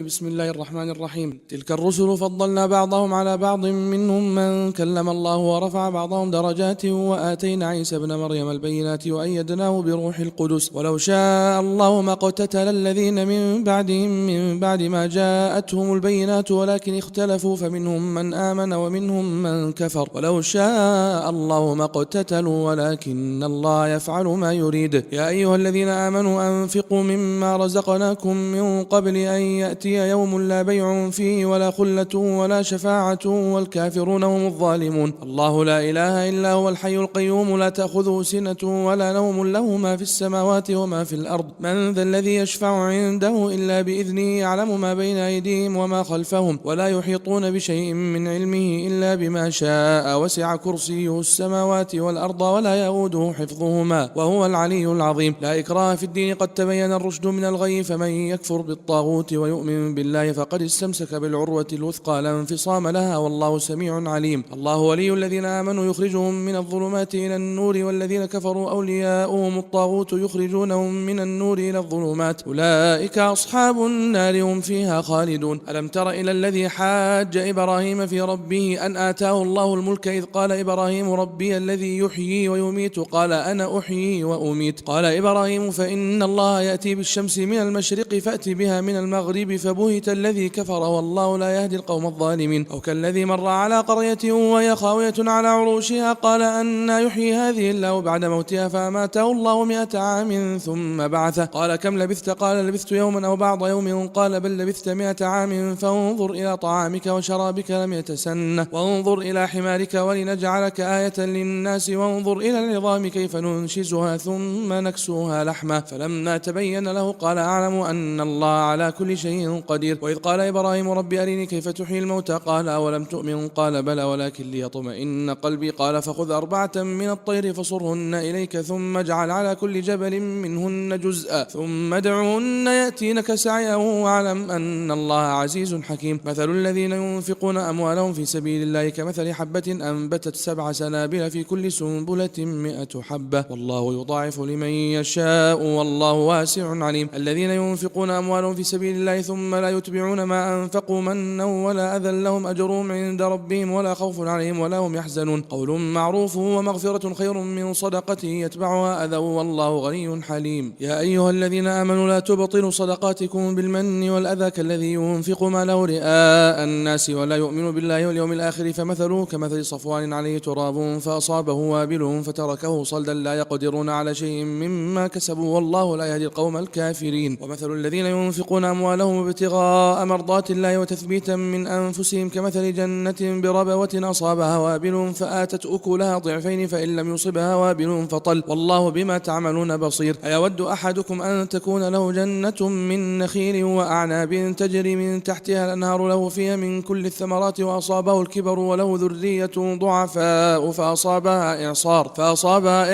بسم الله الرحمن الرحيم. تلك الرسل فضلنا بعضهم على بعض منهم من كلم الله ورفع بعضهم درجات وآتينا عيسى ابن مريم البينات وأيدناه بروح القدس ولو شاء الله ما اقتتل الذين من بعدهم من بعد ما جاءتهم البينات ولكن اختلفوا فمنهم من آمن ومنهم من كفر ولو شاء الله ما اقتتلوا ولكن الله يفعل ما يريد. يا أيها الذين آمنوا أنفقوا مما رزقناكم من قبل أن يأتي يوم لا بيع فيه ولا خلة ولا شفاعة والكافرون هم الظالمون. الله لا إله إلا هو الحي القيوم لا تأخذه سنة ولا نوم له ما في السماوات وما في الأرض من ذا الذي يشفع عنده إلا بإذنه يعلم ما بين أيديهم وما خلفهم ولا يحيطون بشيء من علمه إلا بما شاء وسع كرسيه السماوات والأرض ولا يؤوده حفظهما وهو العلي العظيم. لا إكراه في الدين قد تبين الرشد من الغي فمن يكفر بالطاغوت ويؤمن بالله فقد استمسك بالعروة الوثقى لا انفصام لها والله سميع عليم. الله ولي الذين آمنوا يخرجهم من الظلمات إلى النور والذين كفروا أولياؤهم الطاغوت يخرجونهم من النور إلى الظلمات أولئك أصحاب النار هم فيها خالدون. ألم تر إلى الذي حاج إبراهيم في ربه أن آتاه الله الملك إذ قال إبراهيم ربي الذي يحيي ويميت قال أنا أحيي وأميت قال إبراهيم فإن الله يأتي بالشمس من المشرق فأت بها من المغرب فبهت الذي كفر والله لا يهدي القوم الظالمين. أو كالذي مر على قرية وهي خاوية على عروشها قال أنى يحيي هذه الله بعد موتها فأماته الله 100 عام ثم بعثه قال كم لبثت قال لبثت يوما أو بعض يوم قال بل لبثت 100 عام فانظر إلى طعامك وشرابك لم يتسنه وانظر إلى حمارك ولنجعلك آية للناس وانظر إلى العظام كيف ننشزها ثم نكسوها لحما فلما تبين له قال أعلم أن الله على كل شيء قدير. وإذ قال إبراهيم رب أرني كيف تحيي الموتى قال أولم تؤمن قال بلى ولكن ليطمئن قلبي قال فخذ 4 من الطير فصرهن إليك ثم اجعل على كل جبل منهن جزءا ثم ادعهن يأتينك سعيا واعلم أن الله عزيز حكيم. مثل الذين ينفقون أموالهم في سبيل الله كمثل حبة أنبتت 7 سنابل في كل سنبلة 100 حبة والله يضاعف لمن يشاء والله واسع عليم. الذين ينفقون أموالهم في سبيل الله ثم لا يتبعون ما أنفقوا منا ولا أذى لهم أجرهم عند ربهم ولا خوف عليهم ولا هم يحزنون. قول معروف ومغفرة خير من صدقة يتبعها أذى والله غني حليم. يا أيها الذين آمنوا لا تبطلوا صدقاتكم بالمن والأذى كالذي ينفق ماله رئاء الناس ولا يؤمن بالله واليوم الآخر فمثله كمثل صفوان عليه تراب فأصابه وابل فتركه صلدا لا يقدرون على شيء مما كسبوا والله لا يهدي القوم الكافرين. ومثل الذين ينفقون أموالهم ابتغاء مرضات الله وتثبيتا من أنفسهم كمثل جنة بربوة أصابها وابل فآتت أكلها ضعفين فإن لم يصبها وابل فطل والله بما تعملون بصير. أيود أحدكم أن تكون له جنة من نخيل وأعناب تجري من تحتها الأنهار له فيها من كل الثمرات وأصابه الكبر وله ذرية ضعفاء فأصابها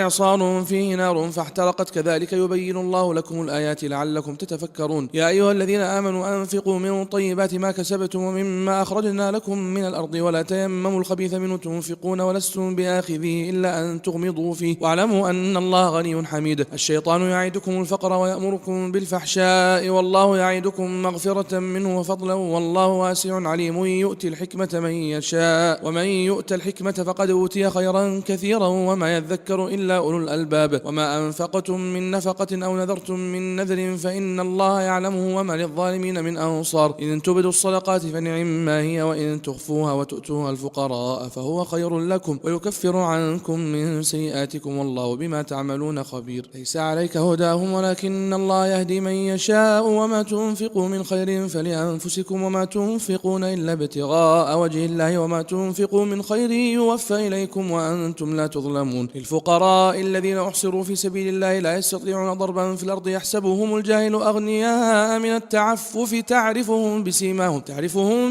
إعصار فيه نار فاحترقت كذلك يبين الله لكم الآيات لعلكم تتفكرون. يا أيها الذين آمنوا أنفقوا من طيبات ما كسبتم ومما أخرجنا لكم من الأرض ولا تيمموا الخبيث منه تنفقون ولستم بآخذيه إلا أن تغمضوا فيه واعلموا أن الله غني حميد. الشيطان يعيدكم الفقر ويأمركم بالفحشاء والله يعيدكم مغفرة منه وفضلا والله واسع عليم. يؤتي الحكمة من يشاء ومن يؤت الحكمة فقد أوتي خيرا كثيرا وما يذكر إلا أولو الألباب. وما أنفقتم من نفقة أو نذرتم من نذر فإن الله يعلمه وما للظالمين من أنصار. إن تبدوا الصدقات فنعم ما هي وإن تخفوها وتؤتوها الفقراء فهو خير لكم ويكفر عنكم من سيئاتكم والله بما تعملون خبير. ليس عليك هداهم ولكن الله يهدي من يشاء وما تنفقوا من خير فلأنفسكم وما تنفقون إلا ابتغاء وجه الله وما تنفقوا من خير يوفى إليكم وأنتم لا تظلمون. للفقراء الذين أحصروا في سبيل الله لا يستطيعون ضربا في الأرض يحسبهم الجاهل أغنياء من التعفف تعرفهم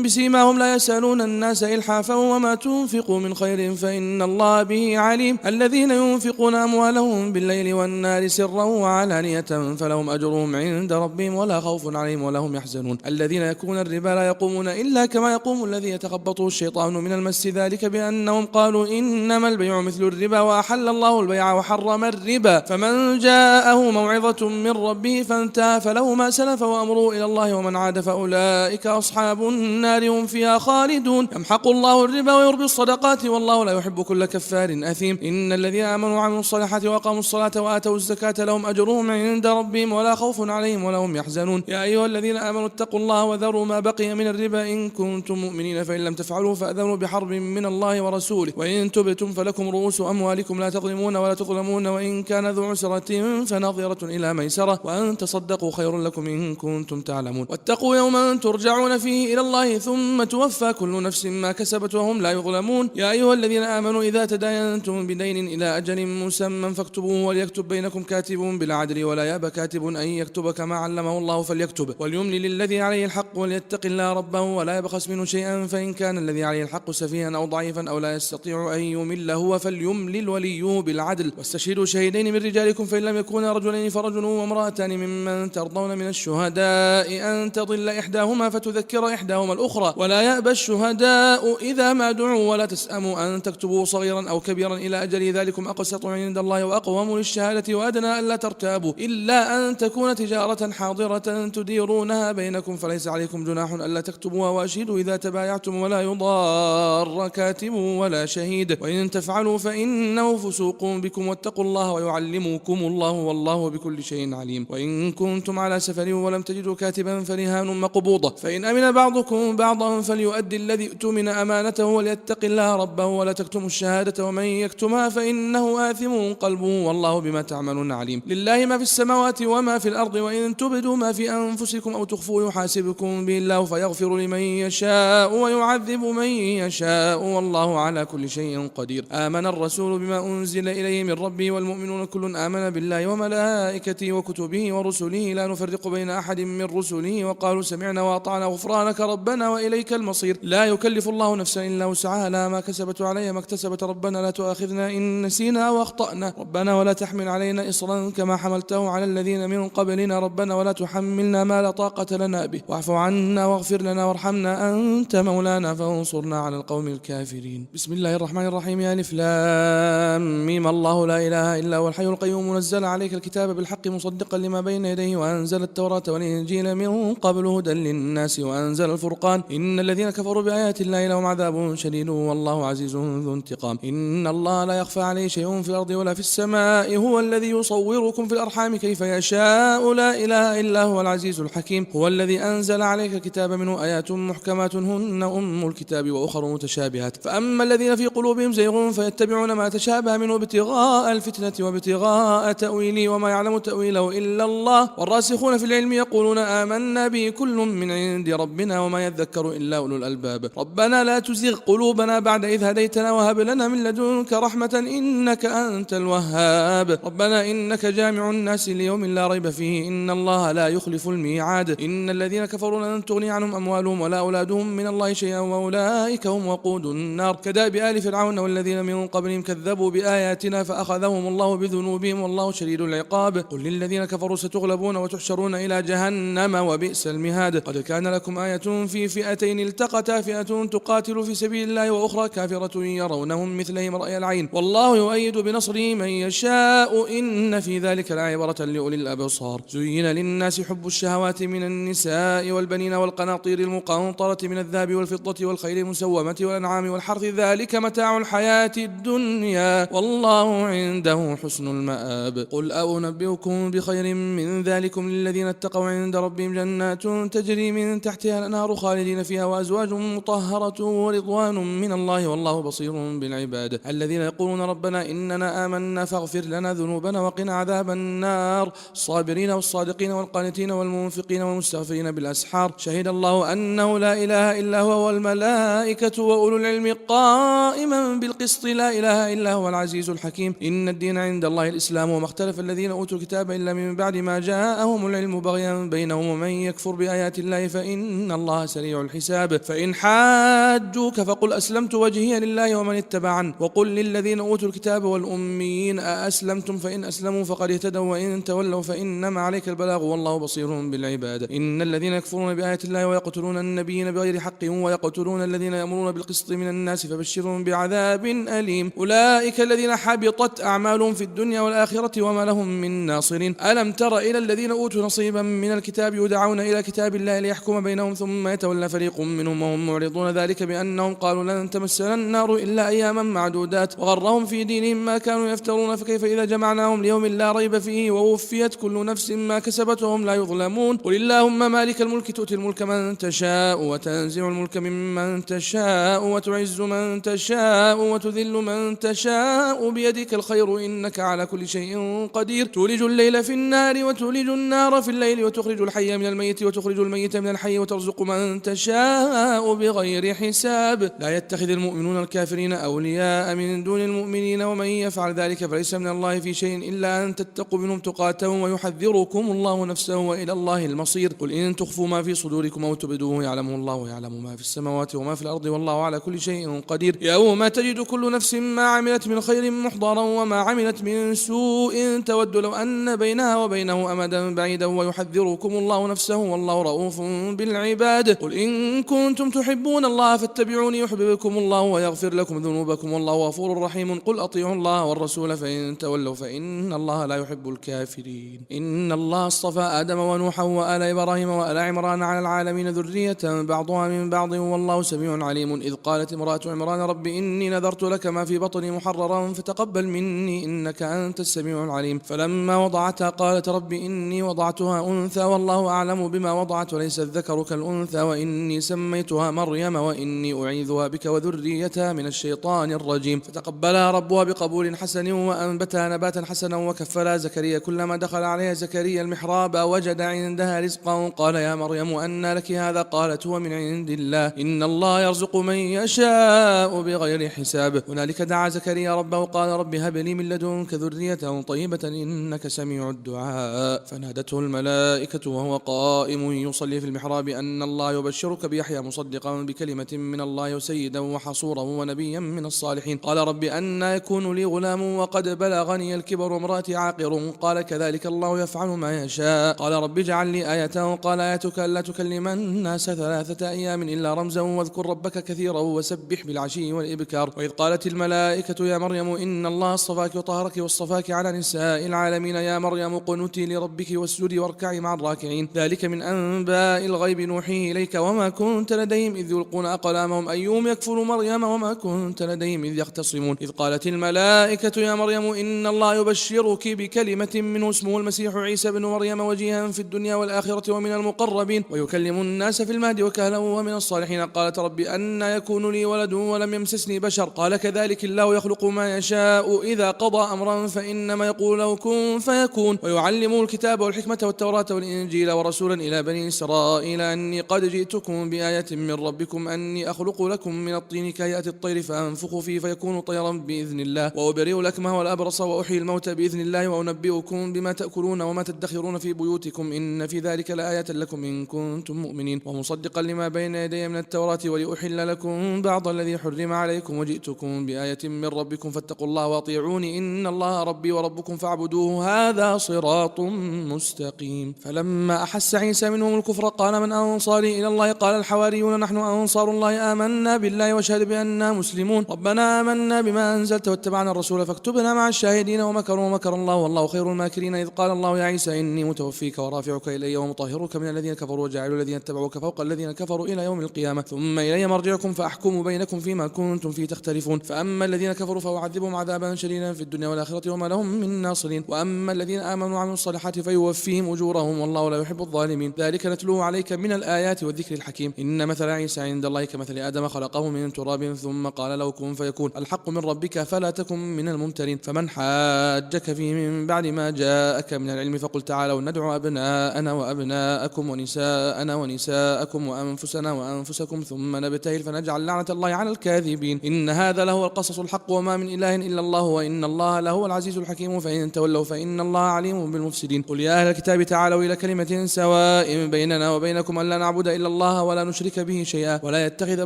بسيماهم لا يسألون الناس إلحافا وما تنفقوا من خير فإن الله به عليم. الذين ينفقون أموالهم بالليل والنار سرا وعلانية فلهم أجرهم عند ربهم ولا خوف عليهم ولا هم يحزنون. الذين يأكلون الربا لا يقومون إلا كما يقوم الذي يتخبطه الشيطان من المس ذلك بأنهم قالوا إنما البيع مثل الربا وأحل الله البيع وحرم الربا فمن جاءه موعظة من ربه فانتهى فله ما سلف وأمره إلى الله ومن عاد فأولئك أصحاب النار هم فيها خالدون. يمحق الله الربا ويربي الصدقات والله لا يحب كل كفار أثيم. إن الذين آمنوا وعملوا الصالحات وأقاموا الصلاة وآتوا الزكاة لهم أجرهم عند ربهم ولا خوف عليهم ولا هم يحزنون. يا أيها الذين آمنوا اتقوا الله وذروا ما بقي من الربا إن كنتم مؤمنين فإن لم تفعلوا فأذنوا بحرب من الله ورسوله وإن تبتم فلكم رؤوس أموالكم لا تظلمون ولا تظلمون وإن كان ذو عسرة فنظرة إلى ميسرة وأن تصدقوا خير لكم إن كنتم تعلمون. واتقوا يوما ترجعون فيه إلى الله ثم توفى كل نفس ما كسبت وهم لا يظلمون. يا أيها الذين آمنوا إذا تداينتم بدين إلى أجل مسمى فاكتبوه وليكتب بينكم كاتب بالعدل ولا يأبى كاتب أن يكتب كما علمه الله فليكتب وليملل للذي عليه الحق وليتق الله ربه ولا يبخس منه شيئا فإن كان الذي عليه الحق سفيها أو ضعيفا أو لا يستطيع أن يمل هو فليملل وليه بالعدل واستشهدوا شهيدين من رجالكم فإن لم يكونا رجلين فرجل وامرأتان ممن ترضون من الشهداء أن تضل إحداهما فتذكر إحداهما الأخرى ولا يأبى الشهداء إذا ما دعوا ولا تسأموا أن تكتبوا صغيرا أو كبيرا إلى أجل ذلكم أقسط عند الله وأقوم للشهادة وأدنى ألا ترتابوا إلا أن تكون تجارة حاضرة تديرونها بينكم فليس عليكم جناح ألا تكتبوها وأشهدوا إذا تبايعتم ولا يضار كاتب ولا شهيد وإن تفعلوا فإنه فسوق بكم واتقوا الله ويعلمكم الله والله بكل شيء عليم. وإن كنتم على سفر ولم تجدوا كاتبا فرهان مقبوضة فإن أمن بعضكم بعضا فليؤدي الذي اؤتمن أمانته وليتق الله ربه ولا تكتموا الشهادة ومن يكتمها فإنه آثم قلبه والله بما تعملون عليم. لله ما في السماوات وما في الأرض وإن تبدوا ما في أنفسكم أو تخفوا يحاسبكم به الله فيغفر لمن يشاء ويعذب من يشاء والله على كل شيء قدير. آمن الرسول بما أنزل إليه من ربه والمؤمنون كل آمن بالله وملائكته وكتبه ورسله لا نفرق بين أحد من رسله وقالوا سمعنا وأطعنا غفرانك ربنا وإليك المصير. لا يكلف الله نفسا إلا وسعها لها ما كسبت وعليها ما اكتسبت ربنا لا تؤاخذنا إن نسينا وأخطأنا ربنا ولا تحمل علينا إصرا كما حملته على الذين من قبلنا ربنا ولا تحملنا ما لا طاقة لنا به واعف عنا واغفر لنا وارحمنا أنت مولانا فانصرنا على القوم الكافرين. بسم الله الرحمن الرحيم. ألف لام ميم الله لا إله إلا هو الحي القيوم نزل عليك الكتاب بالحق مصدقا لما بين يديه وأنزل التوراة والإنجيل من قبل هدى للناس وأنزل الفرقان إن الذين كفروا بآيات الله لهم عذاب شديد والله عزيز ذو انتقام. إن الله لا يخفى عليه شيء في الأرض ولا في السماء هو الذي يصوركم في الأرحام كيف يشاء لا إله إلا هو العزيز الحكيم. هو الذي أنزل عليك الكتاب منه آيات محكمات هن أم الكتاب وأخر متشابهات فأما الذين في قلوبهم زيغ فيتبعون ما تشابه منه ابتغاء الفتنة وابتغاء تأويله وما يعلم تأويله إلا الله والراسخون في العلم يقولون آمنا به كل من عند ربنا وما يذكر إلا أولو الألباب. ربنا لا تزغ قلوبنا بعد إذ هديتنا وهب لنا من لدنك رحمة إنك أنت الوهاب. ربنا إنك جامع الناس ليوم لا ريب فيه إن الله لا يخلف الميعاد. إن الذين كفروا لن تغني عنهم أموالهم ولا أولادهم من الله شيئا وأولئك هم وقود النار كداب آل فرعون والذين من قبلهم كذبوا بآياتنا فأخذهم الله بذنوبهم والله شديد العقاب. قل للذين كفروا ستغلبون وتحشرون إلى جهنم وبئس المهاد. قد كان لكم آية في فئتين التقتا فئة تقاتل في سبيل الله وأخرى كافرة يرونهم مثلهم رأي العين والله يؤيد بنصره من يشاء إن في ذلك لعبرة لأولي الأبصار. زين للناس حب الشهوات من النساء والبنين والقناطير المقنطرة من الذهب والفضة والخيل المسومة والأنعام والحرث ذلك متاع الحياة الدنيا والله عنده حسن المآب. قل أنبئكم بخير من ذلكم للذين اتقوا عند ربهم جنات تجري من تحتها الأنهار خالدين فيها وأزواج مطهرة ورضوان من الله والله بصير بالعباد. الذين يقولون ربنا إننا آمنا فاغفر لنا ذنوبنا وقنا عذاب النار الصابرين والصادقين والقانتين والمنفقين والمستغفرين بالأسحار. شهد الله أنه لا إله إلا هو والملائكة وأولو العلم قائما بالقسط لا إله إلا هو العزيز الحكيم. إن الدين عند الله الإسلام وما اختلف الذين أوتوا الكتاب إلا من بعد ما جاءهم العلم بغيا بينهم ومن يكفر بآيات الله فإن الله سريع الحساب. فإن حاجوك فقل أسلمت وجهي لله ومن اتبعن وقل للذين أوتوا الكتاب والأميين أأسلمتم فإن أسلموا فقد اهتدوا وإن تولوا فإنما عليك البلاغ والله بصير بالعباد. إن الذين يكفرون بآيات الله ويقتلون النبيين بغير حق ويقتلون الذين يأمرون بالقسط من الناس فبشرهم بعذاب أليم. أولئك الذين حبطت أعمالهم في الدنيا والآخرة وما لهم من ناصرين. ألم تر إلى الذين أوتوا نصيبا من الكتاب يدعون يدعون إلى كتاب الله ليحكم بينهم ثم يتولى فريق منهم وهم معرضون، ذلك بأنهم قالوا لن تمسنا النار إلا أياما معدودات وغرهم في دينهم ما كانوا يفترون، فكيف إذا جمعناهم ليوم لا ريب فيه ووفيت كل نفس ما كسبت وهم لا يظلمون. قل اللهم مالك الملك تؤتي الملك من تشاء وتنزع الملك ممن تشاء وتعز من تشاء وتذل من تشاء بيدك الخير إنك على كل شيء قدير، تولج الليل في النهار وتولج النهار في الليل وتخرج الحي من الميت وتخرج الميت من الحي وترزق من تشاء بغير حساب. لا يتخذ المؤمنون الكافرين أولياء من دون المؤمنين ومن يفعل ذلك فليس من الله في شيء إلا أن تتقوا منهم تقاته ويحذركم الله نفسه وإلى الله المصير. قل إن تخفوا ما في صدوركم أو تبدوه يعلمه الله ويعلم ما في السماوات وما في الأرض والله على كل شيء قدير. يوم تجد كل نفس ما عملت من خير محضرا وما عملت من سوء تود لو أن بينها وبينه أمدا بعيدا ويحذركم الله نفسه والله رؤوف بالعباد. قل إن كنتم تحبون الله فاتبعوني يحببكم الله ويغفر لكم ذنوبكم والله غفور رحيم. قل أطيعوا الله والرسول فإن تولوا فإن الله لا يحب الكافرين. إن الله اصطفى آدم ونوحا وآل إبراهيم وآل عمران على العالمين ذرية بعضها من بعض والله سميع عليم. إذ قالت امرأة عمران رب إني نذرت لك ما في بطني محررا فتقبل مني إنك أنت السميع العليم. فلما وضعتها قالت رب إني وضعتها أنثى والله أعلم بما وضعت وليس الذكر كالأنثى وإني سميتها مريم وإني أعيذها بك وذريتها من الشيطان الرجيم. فتقبلها ربها بقبول حسن وأنبتها نباتا حسنا وكفلها زكريا. كلما دخل عليها زكريا المحراب وجد عندها رزقا قال يا مريم أنى لك هذا؟ قالت هو من عند الله إن الله يرزق من يشاء بغير حساب. هنالك دعا زكريا ربه قال رب هب لي من لدنك ذرية طيبة إنك سميع الدعاء. فنادته الملائكة وهو قائم يصلي في المحراب أن الله يبشرك بيحيى مصدقا بكلمة من الله وسيدا وحصورا ونبيا من الصالحين. قال رب أنى يكون لي غلام وقد بلغني الكبر وامرأتي عاقر؟ قال كذلك الله يفعل ما يشاء. قال رب اجعل لي آية. قال آيتك ألا تكلم الناس 3 أيام إلا رمزا واذكر ربك كثيرا وسبح بالعشي والإبكار. وإذ قالت الملائكة يا مريم إن الله اصطفاك وطهرك واصطفاك على نساء العالمين يا مريم قنوتي لربك واسجدي واركعي مع الراكعين. ذلك من أنباء الغيب نوحيه إليك وما كنت لديهم إذ يلقون أقلامهم أيهم يكفر مريم وما كنت لديهم إذ يختصمون. إذ قالت الملائكة يا مريم إن الله يبشرك بكلمة منه اسمه المسيح عيسى بن مريم وجيها في الدنيا والآخرة ومن المقربين ويكلم الناس في المهد وكهلا ومن الصالحين. قالت رب أن يكون لي ولد ولم يمسسني بشر؟ قال كذلك الله يخلق ما يشاء إذا قضى أمرا فإنما يقول له كن فيكون. ويعلمه الكتاب والحكمة والتوراة والإنجيل ورسولا إلى بني إسرائيل أني قد جئتكم بآية من ربكم أني أخلق لكم من الطين كهيئة الطير فأنفخ فيه فيكون طيرا بإذن الله وأبرئ الأكمه والأبرص وأحيي الموتى بإذن الله وأنبئكم بما تأكلون وما تدخرون في بيوتكم إن في ذلك لآية لكم إن كنتم مؤمنين ومصدقا لما بين يدي من التوراة ولأحل لكم بعض الذي حرم عليكم وجئتكم بآية من ربكم فاتقوا الله وأطيعوني إن الله ربي وربكم فاعبدوه هذا صراط مستقيم. فلما أحس عيسى منهم الكفر قال من أنصاري إلى الله؟ قال الحواريون نحن أنصار الله آمنا بالله واشهد بأننا مسلمون. ربنا آمنا بما أنزلت واتبعنا الرسول فاكتبنا مع الشاهدين ومكروا ومكر الله والله خير الماكرين. إذ قال الله يا عيسى إني متوفيك ورافعك إلي ومطهرك من الذين كفروا وجاعل الذين اتبعوك فوق الذين كفروا إلى يوم القيامة ثم إلي مرجعكم فأحكم بينكم فيما كنتم فيه تختلفون. فأما الذين كفروا فأعذبهم عذابا شديدا في الدنيا والآخرة وما لهم من ناصرين وأما الذين آمنوا وعملوا الصالحات فيوفيهم أجورهم والله لا يحب الظالمين. ذلك نتلوه عليك من الآيات والذكر الحكيم. إن مثل عيسى عند الله كمثل آدم خلقه من تراب ثم قال له كن فيكون. الحق من ربك فلا تكن من الممترين. فمن حاجك فيه من بعد ما جاءك من العلم فقل تعالوا ندعو أبناءنا وأبناءكم ونساءنا ونساءكم وأنفسنا وأنفسكم ثم نبتهل فنجعل لعنة الله على الكاذبين. إن هذا لهو القصص الحق وما من إله إلا الله وإن الله لهو العزيز الحكيم. فإن تولوا فإن الله عليم بالمفسدين. قل يا أهل الكتاب تعالوا إلى كلمة سواء بيننا وبينكم ألا نعبد إلا الله ولا نشرك به شيئا ولا يتخذ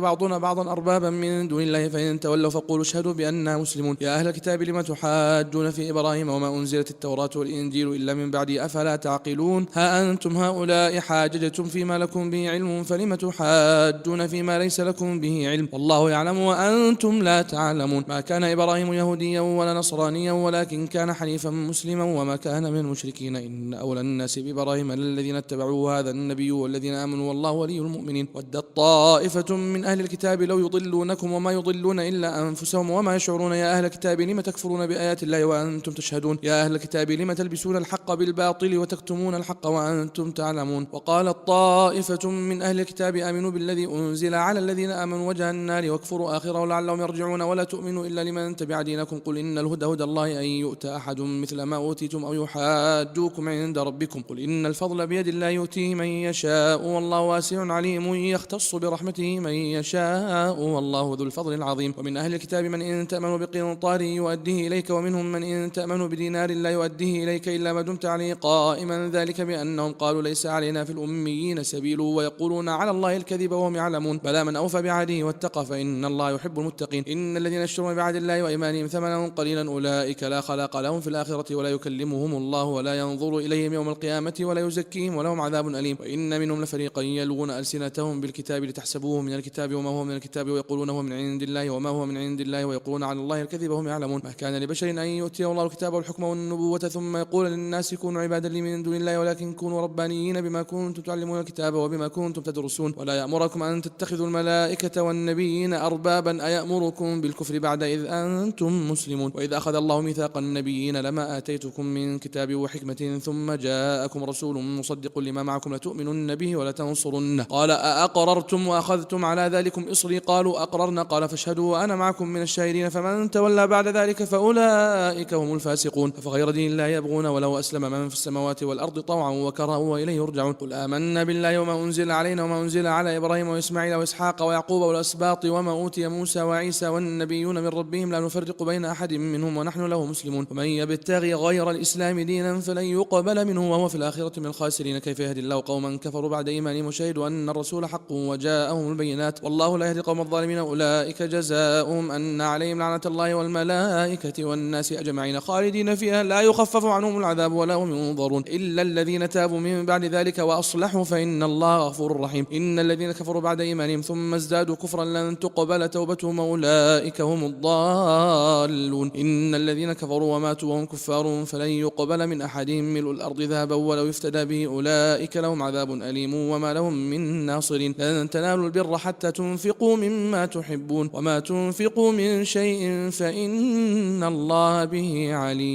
بعضنا بعضا أربابا من دون الله فإن تولوا فقولوا اشهدوا بأننا مسلمون. يا أهل الكتاب لم تحاجون في إبراهيم وما أنزلت التوراة والإنجيل إلا من بعد أفلا تعقلون. ها أنتم هؤلاء حاججتم فيما لكم به علم فلم تحاجون فيما ليس لكم به علم والله يعلم وأنتم لا تعلمون. ما كان إبراهيم يهوديا ولا نصرانيا ولكن كان حنيفا مسلما وما كان من المشركين. إن أولى الناس بإبراهيم الذين اتبعوا اتبعوا هذا النبي والذين آمنوا والله ولي المؤمنين. ودت طائفة من أهل الكتاب لو يضلونكم وما يضلون إلا أنفسهم وما يشعرون. يا أهل الكتاب لم تكفرون بآيات الله وأنتم تشهدون. يا أهل الكتاب لم تلبسون الحق بالباطل وتكتمون الحق وأنتم تعلمون. وقالت طائفة من أهل الكتاب آمنوا بالذي أنزل على الذين آمنوا وجه النار واكفروا آخره لعلهم يرجعون ولا تؤمنوا إلا لمن تبع دينكم. قل إن الهدى هدى الله أن يؤتى أحد مثل ما أوتيتم أو يحاجوكم عند ربكم. قل إن الفضل بيد الله يؤتيه من يشاء والله واسع عليم يختص برحمته من يشاء والله ذو الفضل العظيم. ومن أهل الكتاب من إن تأمنوا بقنطار يؤديه إليك ومنهم من إن تأمنوا بدينار لا يؤديه إليك إلا ما دمت عليه قائما. ذلك بأنهم قالوا ليس علينا في الأميين سبيل ويقولون على الله الكذب وهم يعلمون. بلى من أوفى بعهده واتقى فإن الله يحب المتقين. إن الذين يشترون بعهد الله وإيمانهم ثمنا قليلا أولئك لا خلاق لهم في الآخرة ولا يكلمهم الله ولا ينظر إليهم يوم القيامة ولا يزكيهم ولهم عذاب أليم. وإن منهم لفريقا يلوون ألسنتهم بالكتاب لتحسبوه من الكتاب وما هو من الكتاب ويقولون هو من عند الله وما هو من عند الله ويقولون على الله الكذب وهم يعلمون. ما كان لبشر أن يؤتيه الله الكتاب والحكم والنبوة ثم يقول للناس كونوا عبادا لي من دون الله ولكن كونوا ربانيين بما كنتم تعلمون الكتاب وبما كنتم تدرسون. ولا يأمركم أن تتخذوا الملائكة والنبيين أربابا أيأمركم بالكفر بعد إذ أنتم مسلمون. وإذ أخذ الله ميثاق النبيين لما آتيتكم من كتاب وحكمة ثم جاءكم رسول مصدق لما معكم لتؤمنن به ولتنصرنه. قال أأقررتم وأخذتم على ذلكم إصري قالوا أقررنا قال فاشهدوا وأنا معكم من الشاهدين. فمن تولى بعد ذلك فأولئك هم الفاسقون. فغير دين الله يبغون وله أسلم من في السماوات والأرض طوعا وكرها وإليه يرجعون. قل آمنا بالله وما أنزل علينا وما أنزل على إبراهيم وإسماعيل وإسحاق ويعقوب والأسباط وما أوتي موسى وعيسى والنبيون من ربهم لا نفرق بين أحد منهم ونحن له مسلمون. ومن يبتغي غير الإسلام دينا فلن يقبل منه وهو في الآخرة من الخاسرين. كيف يهدي الله قوما كفروا بعد إيمانهم وشهدوا أن الرسول حق وجاءهم البينات والله لا يهدي القوم الظالمين. أولئك جزاؤهم أن عليهم لعنة الله والملائكة والناس أجمعين خالدين فيها لا يخفف عنهم العذاب ولا هم ينظرون إلا الذين تابوا من بعد ذلك وأصلحوا فإن الله غفور رحيم. إن الذين كفروا بعد إيمانهم ثم ازدادوا كفرا لن تقبل توبتهم أولئك هم الضالون. إن الذين كفروا وماتوا وهم كفار فلن يقبل من أحدهم ملء الأرض ذهبا ولو يفتدى به أولئك لهم عذاب أليم وما لهم من ناصرين. لن تنالوا البر حتى تنفقوا مما تحبون وما تنفقوا من شيء فإن الله به عليم.